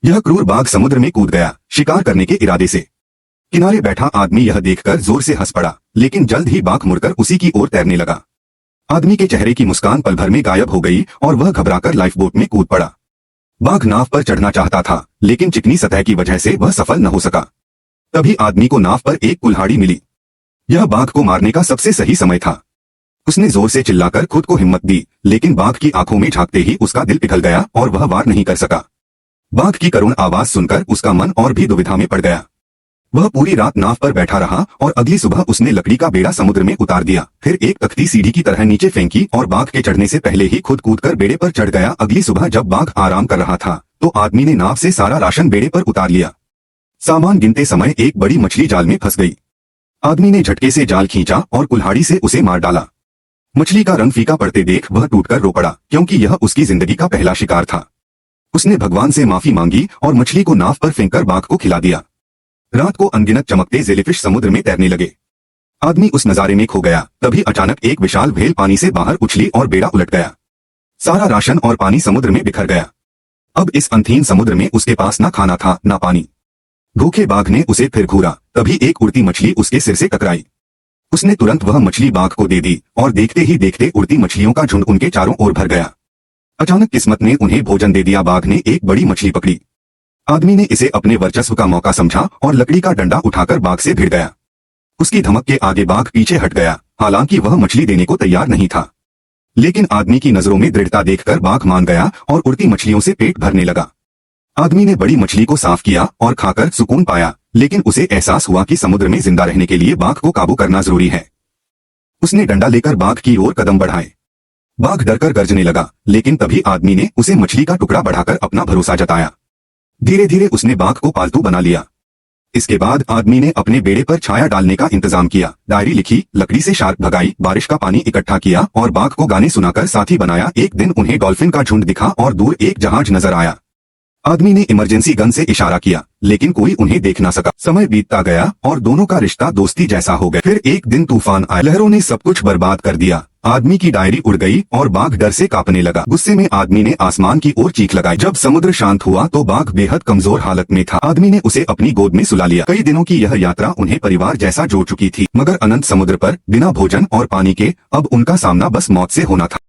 यह क्रूर बाघ समुद्र में कूद गया, शिकार करने के इरादे से। किनारे बैठा आदमी यह देखकर जोर से हंस पड़ा, लेकिन जल्द ही बाघ मुड़कर उसी की ओर तैरने लगा। आदमी के चेहरे की मुस्कान पल भर में गायब हो गई और वह घबराकर लाइफ बोट में कूद पड़ा। बाघ नाव पर चढ़ना चाहता था, लेकिन चिकनी सतह की वजह से वह सफल न हो सका। तभी आदमी को नाव पर एक कुल्हाड़ी मिली। यह बाघ को मारने का सबसे सही समय था। उसने जोर से चिल्लाकर खुद को हिम्मत दी, लेकिन बाघ की आंखों में झांकते ही उसका दिल पिघल गया और वह वार नहीं कर सका। बाघ की करुण आवाज सुनकर उसका मन और भी दुविधा में पड़ गया। वह पूरी रात नाव पर बैठा रहा और अगली सुबह उसने लकड़ी का बेड़ा समुद्र में उतार दिया, फिर एक तख्ती सीढ़ी की तरह नीचे फेंकी और बाघ के चढ़ने से पहले ही खुद कूदकर बेड़े पर चढ़ गया। अगली सुबह जब बाघ आराम कर रहा था तो आदमी ने नाव से सारा राशन बेड़े पर उतार लिया। सामान गिनते समय एक बड़ी मछली जाल में फंस गई। आदमी ने झटके से जाल खींचा और कुल्हाड़ी से उसे मार डाला। मछली का रंग फीका पड़ते देख वह टूटकर रो पड़ा, क्योंकि यह उसकी जिंदगी का पहला शिकार था। उसने भगवान से माफी मांगी और मछली को नाव पर फेंककर बाघ को खिला दिया। रात को अनगिनत चमकते जेलीफिश समुद्र में तैरने लगे। आदमी उस नजारे में खो गया। तभी अचानक एक विशाल व्हेल पानी से बाहर उछली और बेड़ा उलट गया। सारा राशन और पानी समुद्र में बिखर गया। अब इस अंधीन समुद्र में उसके पास ना खाना था ना पानी। भूखे बाघ ने उसे फिर घूरा, तभी एक उड़ती मछली उसके सिर से टकराई। उसने तुरंत वह मछली बाघ को दे दी और देखते ही देखते उड़ती मछलियों का झुंड उनके चारों ओर भर गया। अचानक किस्मत ने उन्हें भोजन दे दिया। बाघ ने एक बड़ी मछली पकड़ी। आदमी ने इसे अपने वर्चस्व का मौका समझा और लकड़ी का डंडा उठाकर बाघ से भिड़ गया। उसकी धमक के आगे बाघ पीछे हट गया, हालांकि वह मछली देने को तैयार नहीं था। लेकिन आदमी की नजरों में दृढ़ता देखकर बाघ मान गया और उड़ती मछलियों से पेट भरने लगा। आदमी ने बड़ी मछली को साफ किया और खाकर सुकून पाया, लेकिन उसे एहसास हुआ कि समुद्र में जिंदा रहने के लिए बाघ को काबू करना जरूरी है। उसने डंडा लेकर बाघ की ओर कदम बढ़ाए। बाघ डरकर गर्जने लगा, लेकिन तभी आदमी ने उसे मछली का टुकड़ा बढ़ाकर अपना भरोसा जताया। धीरे धीरे उसने बाघ को पालतू बना लिया। इसके बाद आदमी ने अपने बेड़े पर छाया डालने का इंतजाम किया, डायरी लिखी, लकड़ी से शार्क भगाई, बारिश का पानी इकट्ठा किया और बाघ को गाने सुनाकर साथी बनाया। एक दिन उन्हें डॉल्फिन का झुंड दिखा और दूर एक जहाज नजर आया। आदमी ने इमरजेंसी गन से इशारा किया, लेकिन कोई उन्हें देख ना सका। समय बीतता गया और दोनों का रिश्ता दोस्ती जैसा हो गया। फिर एक दिन तूफान आया, लहरों ने सब कुछ बर्बाद कर दिया। आदमी की डायरी उड़ गई और बाघ डर से कांपने लगा। गुस्से में आदमी ने आसमान की ओर चीख लगाई। जब समुद्र शांत हुआ तो बाघ बेहद कमजोर हालत में था। आदमी ने उसे अपनी गोद में सुला लिया। कई दिनों की यह यात्रा उन्हें परिवार जैसा जोड़ चुकी थी, मगर अनंत समुद्र पर बिना भोजन और पानी के अब उनका सामना बस मौत से होना था।